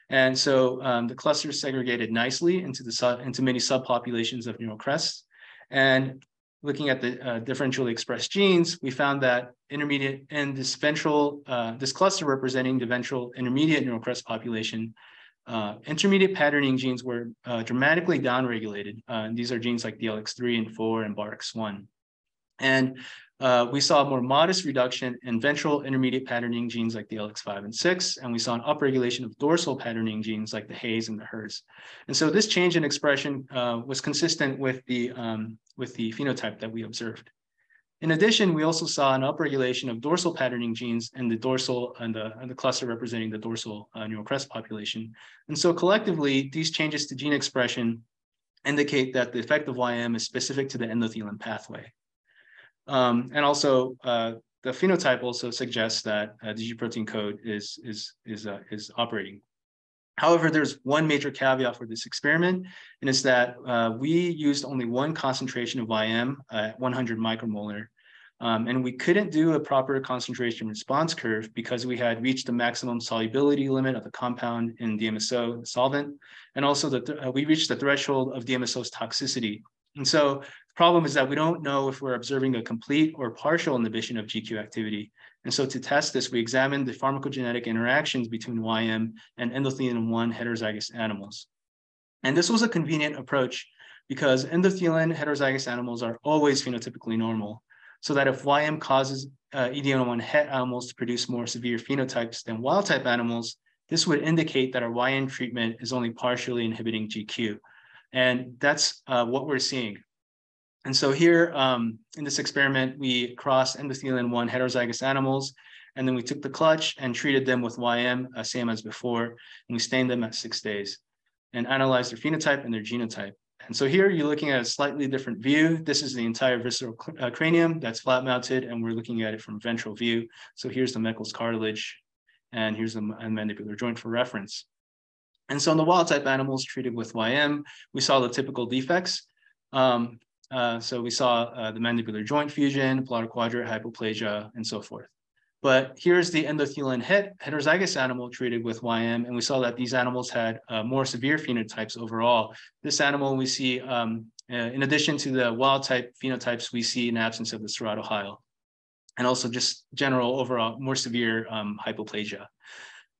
Speaker 4: And so the clusters segregated nicely into many subpopulations of neural crests. And looking at the differentially expressed genes, we found that intermediate and this ventral, this cluster representing the ventral intermediate neural crest population, intermediate patterning genes were dramatically downregulated. These are genes like DLX3 and 4 and BARX1. And we saw a more modest reduction in ventral intermediate patterning genes like the DLX5 and 6, and we saw an upregulation of dorsal patterning genes like the Hayes and the HERS. And so this change in expression was consistent with the phenotype that we observed. In addition, we also saw an upregulation of dorsal patterning genes in the dorsal and the cluster representing the dorsal neural crest population. And so collectively, these changes to gene expression indicate that the effect of YM is specific to the endothelin pathway. And also, the phenotype also suggests that the G protein code is operating. However, there's one major caveat for this experiment, and it's that we used only one concentration of YM at 100 micromolar, and we couldn't do a proper concentration response curve because we had reached the maximum solubility limit of the compound in DMSO solvent, and also that we reached the threshold of DMSO's toxicity. And so the problem is that we don't know if we're observing a complete or partial inhibition of GQ activity. And so to test this, we examined the pharmacogenetic interactions between YM and endothelin-1 heterozygous animals. And this was a convenient approach because endothelin heterozygous animals are always phenotypically normal, so that if YM causes EDN1 het animals to produce more severe phenotypes than wild-type animals, this would indicate that our YM treatment is only partially inhibiting GQ. And that's what we're seeing. And so here in this experiment, we crossed endothelin-1 heterozygous animals, and then we took the clutch and treated them with YM, same as before, and we stained them at 6 days and analyzed their phenotype and their genotype. And so here you're looking at a slightly different view. This is the entire visceral cranium that's flat mounted, and we're looking at it from ventral view. So here's the Meckel's cartilage, and here's the mandibular joint for reference. And so in the wild type animals treated with YM, we saw the typical defects. So we saw the mandibular joint fusion, palatal quadrate hypoplasia, and so forth. But here's the endothelin heterozygous animal treated with YM, and we saw that these animals had more severe phenotypes overall. This animal we see, in addition to the wild type phenotypes, we see an absence of the serratohyal, and also just general overall more severe hypoplasia.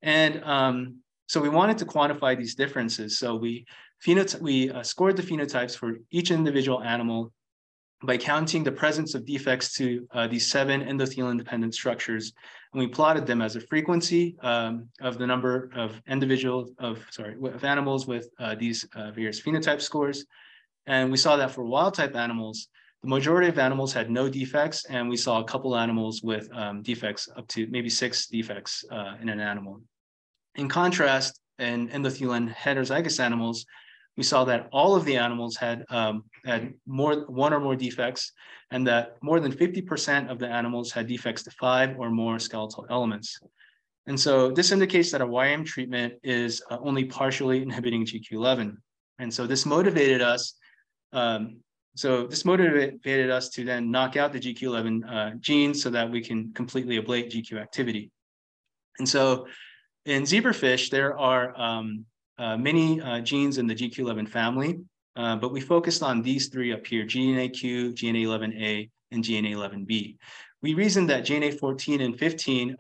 Speaker 4: And so we wanted to quantify these differences. So we scored the phenotypes for each individual animal by counting the presence of defects to these 7 endothelin-dependent structures, and we plotted them as a frequency of the number of animals with these various phenotype scores. And we saw that for wild-type animals, the majority of animals had no defects, and we saw a couple animals with defects up to maybe 6 defects in an animal. In contrast, in endothelin heterozygous animals, we saw that all of the animals had one or more defects, and that more than 50% of the animals had defects to 5 or more skeletal elements. And so this indicates that a YM treatment is only partially inhibiting GQ11. And so this motivated us. To then knock out the GQ11 gene so that we can completely ablate GQ activity. And so in zebrafish, there are many genes in the GQ11 family, but we focused on these 3 up here: GNAQ, GNA11A, and GNA11B. We reasoned that GNA14 and 15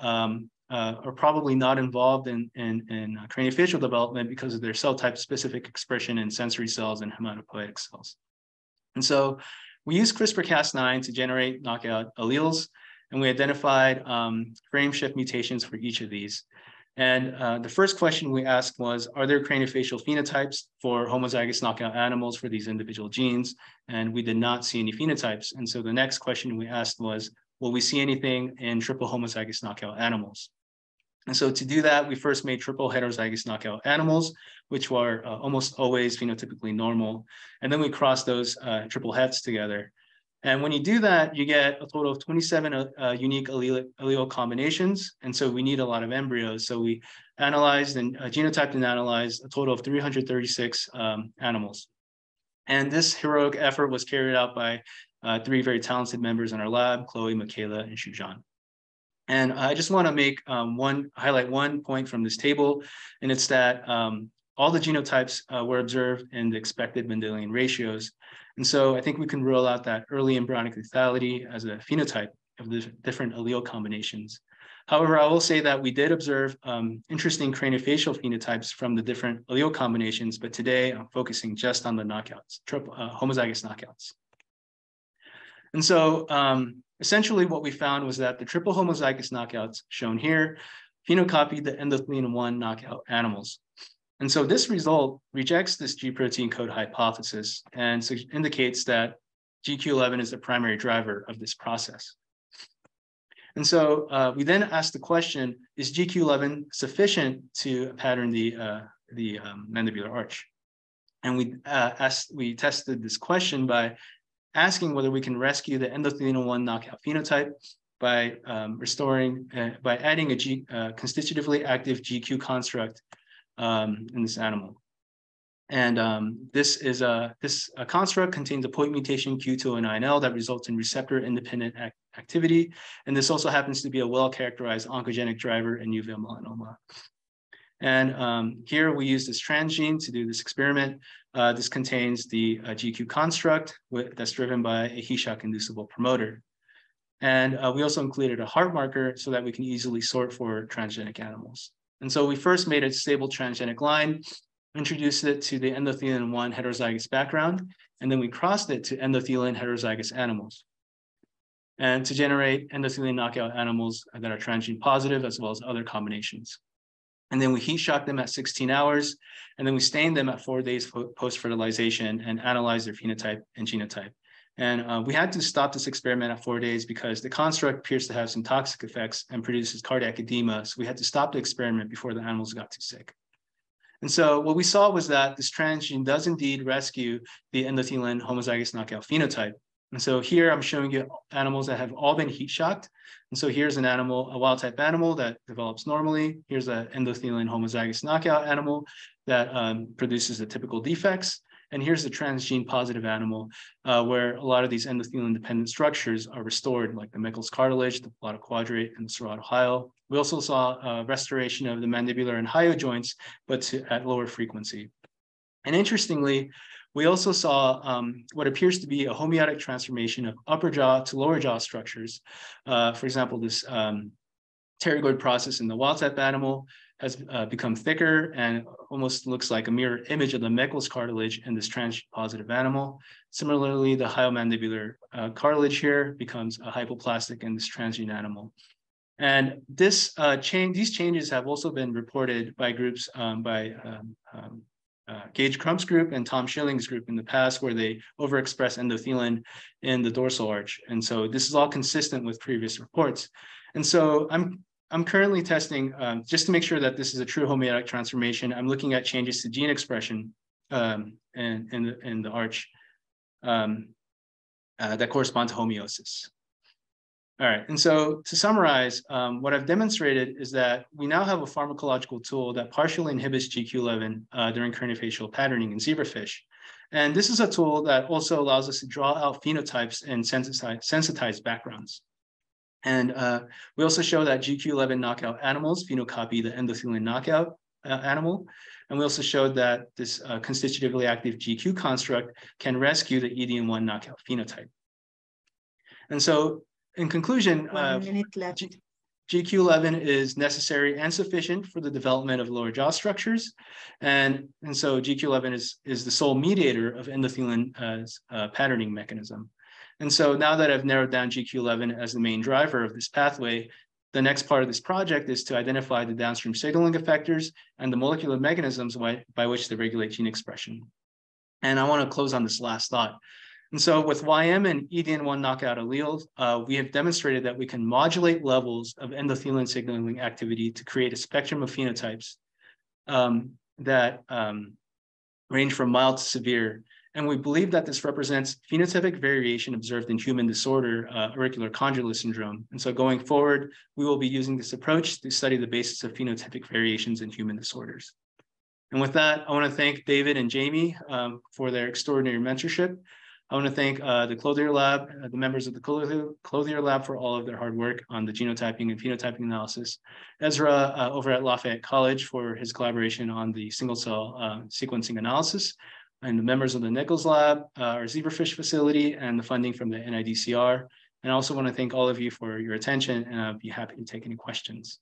Speaker 4: are probably not involved in craniofacial development because of their cell type specific expression in sensory cells and hematopoietic cells. And so we used CRISPR-Cas9 to generate knockout alleles, and we identified frame shift mutations for each of these. And the first question we asked was, are there craniofacial phenotypes for homozygous knockout animals for these individual genes? And we did not see any phenotypes. And so the next question we asked was, will we see anything in triple homozygous knockout animals? And so to do that, we first made triple heterozygous knockout animals, which were almost always phenotypically normal. And then we crossed those triple hets together. And when you do that, you get a total of 27 unique allele combinations. And so we need a lot of embryos. So we analyzed and genotyped and analyzed a total of 336 animals. And this heroic effort was carried out by 3 very talented members in our lab, Chloe, Michaela, and Shujan. And I just want to highlight one point from this table, and it's that all the genotypes were observed in the expected Mendelian ratios. And so I think we can rule out that early embryonic lethality as a phenotype of the different allele combinations. However, I will say that we did observe interesting craniofacial phenotypes from the different allele combinations, but today I'm focusing just on the knockouts, homozygous knockouts. And so essentially what we found was that the triple homozygous knockouts shown here phenocopied the endothelin 1 knockout animals. And so this result rejects this G protein code hypothesis and so indicates that GQ11 is the primary driver of this process. And so we then asked the question, is GQ11 sufficient to pattern the mandibular arch? And we tested this question by asking whether we can rescue the endothelin 1 knockout phenotype by by adding a constitutively active GQ construct in this animal. And this construct contains a point mutation Q209L that results in receptor-independent activity. And this also happens to be a well-characterized oncogenic driver in uveal melanoma. And here we use this transgene to do this experiment. This contains the GQ construct that's driven by a HeShock-inducible promoter. And we also included a heart marker so that we can easily sort for transgenic animals. And so we first made a stable transgenic line, introduced it to the endothelin 1 heterozygous background, and then we crossed it to endothelin heterozygous animals. And to generate endothelin knockout animals that are transgene positive, as well as other combinations. And then we heat shocked them at 16 hours, and then we stained them at 4 days post-fertilization and analyzed their phenotype and genotype. And we had to stop this experiment at 4 days because the construct appears to have some toxic effects and produces cardiac edema. So we had to stop the experiment before the animals got too sick. And so what we saw was that this transgene does indeed rescue the endothelin homozygous knockout phenotype. And so here I'm showing you animals that have all been heat shocked. And so here's an animal, a wild type animal that develops normally. Here's an endothelin homozygous knockout animal that produces the typical defects. And here's the transgene positive animal where a lot of these endothelin dependent structures are restored, like the Meckel's cartilage, the palatal quadrate, and the serrato-hyoid. We also saw restoration of the mandibular and hyoid joints, but at lower frequency. And interestingly, we also saw what appears to be a homeotic transformation of upper jaw to lower jaw structures. For example, this pterygoid process in the wild type animal has become thicker and almost looks like a mirror image of the Meckel's cartilage in this transgene positive animal. Similarly, the hyomandibular cartilage here becomes a hypoplastic in this transgene animal. And these changes have also been reported by groups Gage Crump's group and Tom Schilling's group in the past, where they overexpress endothelin in the dorsal arch. And so this is all consistent with previous reports. And so I'm currently testing, just to make sure that this is a true homeotic transformation, I'm looking at changes to gene expression. in the arch that correspond to homeosis. All right, and so to summarize, what I've demonstrated is that we now have a pharmacological tool that partially inhibits GQ11 during craniofacial patterning in zebrafish. And this is a tool that also allows us to draw out phenotypes and sensitized backgrounds. And we also show that GQ11 knockout animals phenocopy the endothelin knockout animal. And we also showed that this constitutively active GQ construct can rescue the EDM1 knockout phenotype. And so in conclusion,
Speaker 3: 1 minute left.
Speaker 4: GQ11 is necessary and sufficient for the development of lower jaw structures. And so GQ11 is the sole mediator of endothelin patterning mechanism. And so now that I've narrowed down GQ11 as the main driver of this pathway, the next part of this project is to identify the downstream signaling effectors and the molecular mechanisms by which they regulate gene expression. And I want to close on this last thought. And so with YM and EDN1 knockout alleles, we have demonstrated that we can modulate levels of endothelin signaling activity to create a spectrum of phenotypes that range from mild to severe. And we believe that this represents phenotypic variation observed in human disorder, auricular condylar syndrome. And so going forward, we will be using this approach to study the basis of phenotypic variations in human disorders. And with that, I want to thank David and Jamie for their extraordinary mentorship. I want to thank the Clothier Lab, the members of the Clothier Lab for all of their hard work on the genotyping and phenotyping analysis. Ezra over at Lafayette College for his collaboration on the single cell sequencing analysis, and the members of the Nichols Lab, our zebrafish facility, and the funding from the NIDCR. And I also want to thank all of you for your attention, and I'll be happy to take any questions.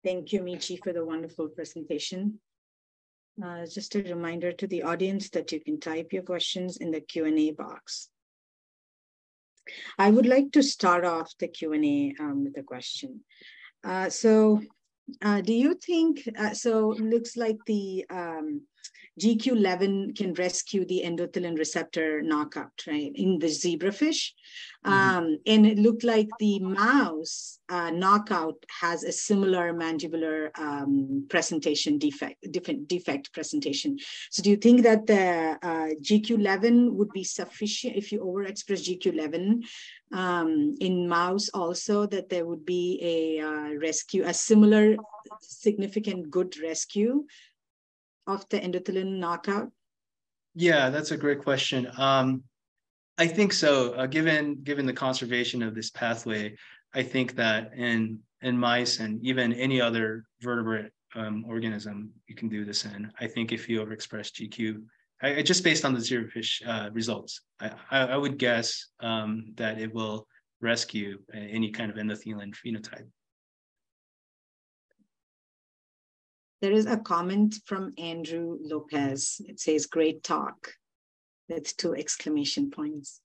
Speaker 3: Thank you, Michi, for the wonderful presentation. Just a reminder to the audience that you can type your questions in the Q&A box. I would like to start off the Q&A with a question. Do you think, so it looks like the GQ11 can rescue the endothelin receptor knockout, right, in the zebrafish. And it looked like the mouse knockout has a similar mandibular presentation defect presentation. So do you think that the GQ11 would be sufficient if you overexpress GQ11 in mouse also, that there would be a rescue, a similar significant good rescue of the endothelin knockout?
Speaker 4: Yeah, that's a great question. I think so. Given the conservation of this pathway, I think that in mice and even any other vertebrate organism, you can do this in. I think if you overexpress GQ, just based on the zebrafish results, I would guess that it will rescue any kind of endothelin phenotype.
Speaker 3: There is a comment from Andrew Lopez. It says, great talk, with 2 exclamation points.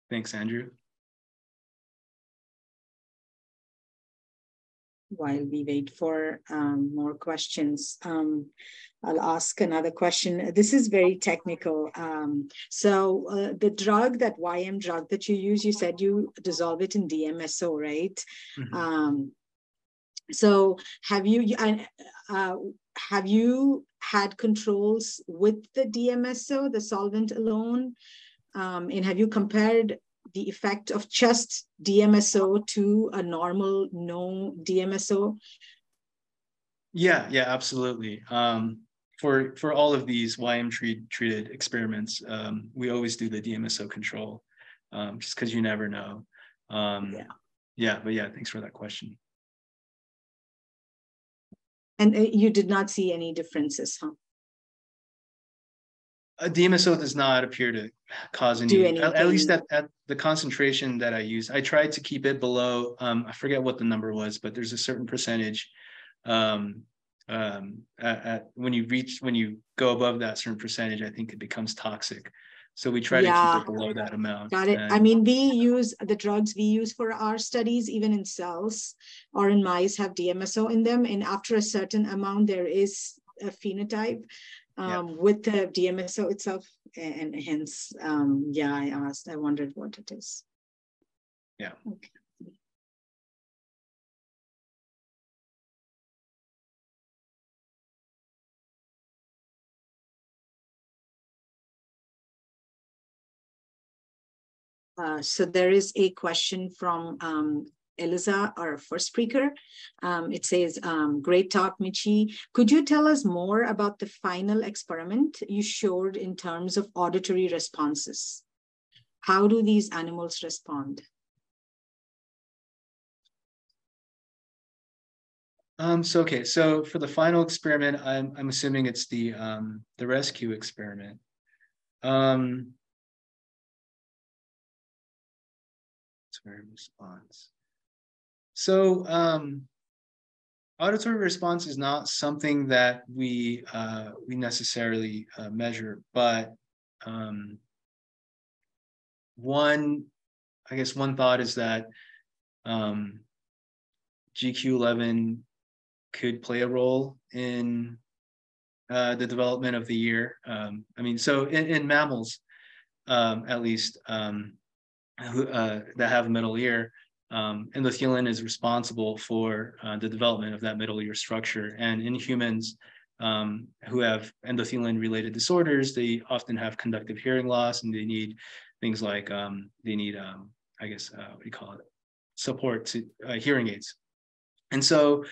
Speaker 4: Thanks, Andrew.
Speaker 3: While we wait for more questions, I'll ask another question. This is very technical. So the drug, that YM drug that you use, you said you dissolve it in DMSO, right? So have you had controls with the DMSO, the solvent alone? And have you compared the effect of just DMSO to a normal no DMSO?
Speaker 4: Yeah, absolutely. For all of these YM treated experiments, we always do the DMSO control, just because you never know. But yeah, thanks for that question.
Speaker 3: And you did not see any differences, huh?
Speaker 4: DMSO does not appear to cause any, at least at the concentration that I use. I tried to keep it below, I forget what the number was, but there's a certain percentage when you go above that certain percentage, I think it becomes toxic. So we try to keep it below that amount.
Speaker 3: Got it. I mean, we use the drugs we use for our studies, even in cells or in mice, have DMSO in them. And after a certain amount, there is a phenotype with the DMSO itself. And hence, I wondered what it is.
Speaker 4: Yeah.
Speaker 3: Okay. So there is a question from Elisa, our first speaker. It says, great talk, Michi. Could you tell us more about the final experiment you showed in terms of auditory responses? How do these animals respond?
Speaker 4: So for the final experiment, I'm assuming it's the rescue experiment. Response. So auditory response is not something that we necessarily measure, but one thought is that GQ11 could play a role in the development of the ear. So in mammals, at least, that have a middle ear, endothelin is responsible for the development of that middle ear structure. And in humans who have endothelin-related disorders, they often have conductive hearing loss, and they need things like support to hearing aids. And so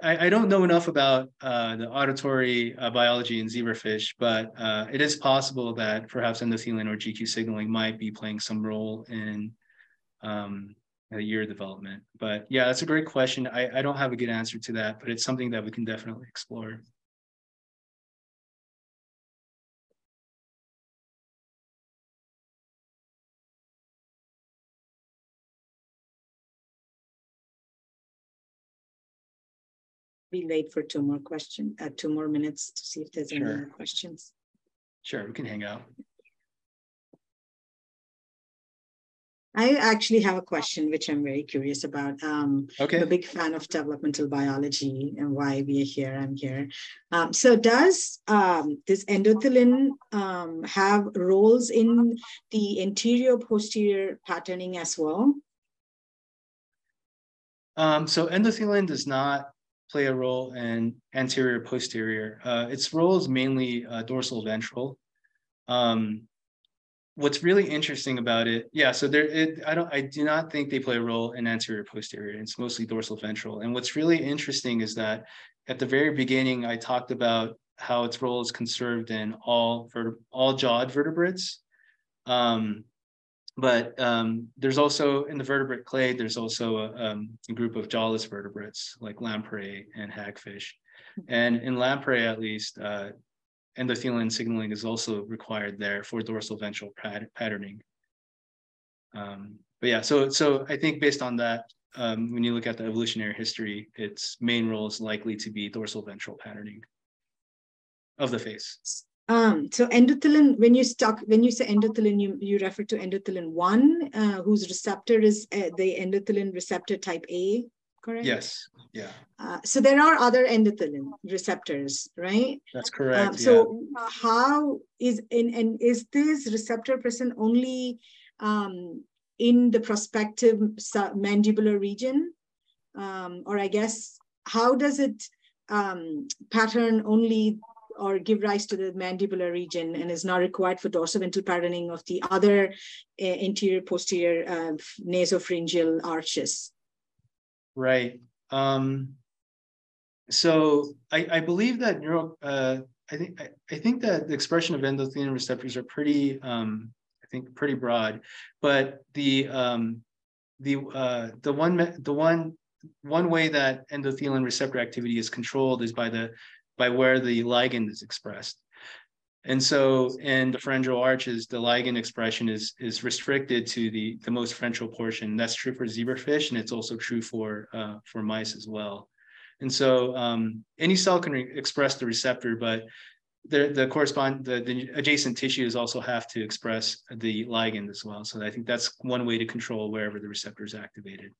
Speaker 4: I don't know enough about the auditory biology in zebrafish, but it is possible that perhaps endothelin or GQ signaling might be playing some role in ear development. But yeah, that's a great question. I don't have a good answer to that, but it's something that we can definitely explore.
Speaker 3: Be late for two more minutes to see if there's any more questions.
Speaker 4: Sure, we can hang out.
Speaker 3: I actually have a question which I'm very curious about.
Speaker 4: Okay.
Speaker 3: I'm a big fan of developmental biology and why we are here. I'm here. So does this endothelin have roles in the anterior posterior patterning as well?
Speaker 4: So endothelin does not play a role in anterior posterior. Its role is mainly dorsal ventral. What's really interesting about it, I do not think they play a role in anterior posterior. It's mostly dorsal ventral. And what's really interesting is that at the very beginning, I talked about how its role is conserved in all jawed vertebrates. But there's also, in the vertebrate clade, there's also a group of jawless vertebrates like lamprey and hagfish. And in lamprey, at least, endothelin signaling is also required there for dorsal ventral patterning. But yeah, so I think based on that, when you look at the evolutionary history, its main role is likely to be dorsal ventral patterning of the face.
Speaker 3: So endothelin, when you say endothelin, you refer to endothelin 1, whose receptor is the endothelin receptor type A, correct?
Speaker 4: Yes. Yeah.
Speaker 3: So there are other endothelin receptors, right?
Speaker 4: That's correct.
Speaker 3: So how is this receptor present only in the prospective mandibular region, or I guess how does it pattern only or give rise to the mandibular region and is not required for dorsoventral patterning of the other anterior posterior nasopharyngeal arches?
Speaker 4: Right. So I believe that I think that the expression of endothelin receptors are pretty pretty broad, but the one way that endothelin receptor activity is controlled is by where the ligand is expressed. And so in the pharyngeal arches, the ligand expression is restricted to the most pharyngeal portion. That's true for zebrafish, and it's also true for mice as well. And so any cell can express the receptor, but the adjacent tissues also have to express the ligand as well. So I think that's one way to control wherever the receptor is activated.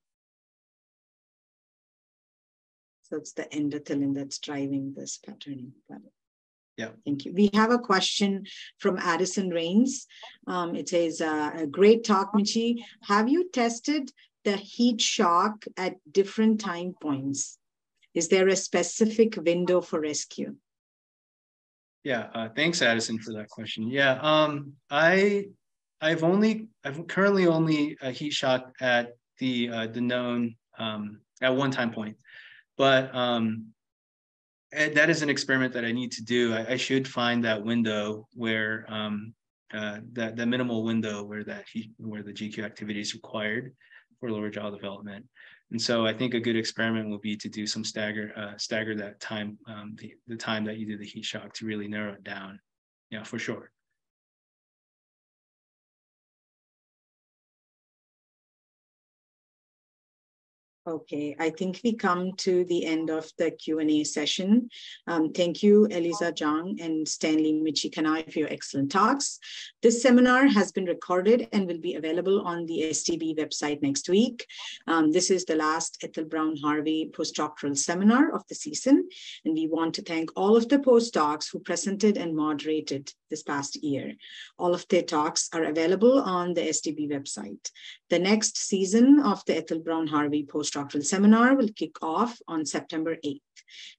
Speaker 3: So it's the endothelin that's driving this patterning.
Speaker 4: Yeah.
Speaker 3: Thank you. We have a question from Addison Rains. It says, a great talk, Michi. Have you tested the heat shock at different time points? Is there a specific window for rescue?
Speaker 4: Yeah, thanks, Addison, for that question. Yeah, I've currently only heat shocked at the known at one time point, but that is an experiment that I need to do. I should find that window where that minimal window where where the GQ activity is required for lower jaw development. And so I think a good experiment will be to do some stagger that time, the time that you do the heat shock, to really narrow it down. Yeah, for sure.
Speaker 3: Okay, I think we come to the end of the Q&A session. Thank you, Elisa Zhang and Stanley Michi Kanai, for your excellent talks. This seminar has been recorded and will be available on the SDB website next week. This is the last Ethel Browne Harvey postdoctoral seminar of the season, and we want to thank all of the postdocs who presented and moderated this past year. All of their talks are available on the SDB website. The next season of the Ethel Browne Harvey postdoctoral seminar will kick off on September 8th,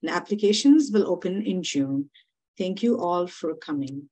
Speaker 3: and applications will open in June. Thank you all for coming.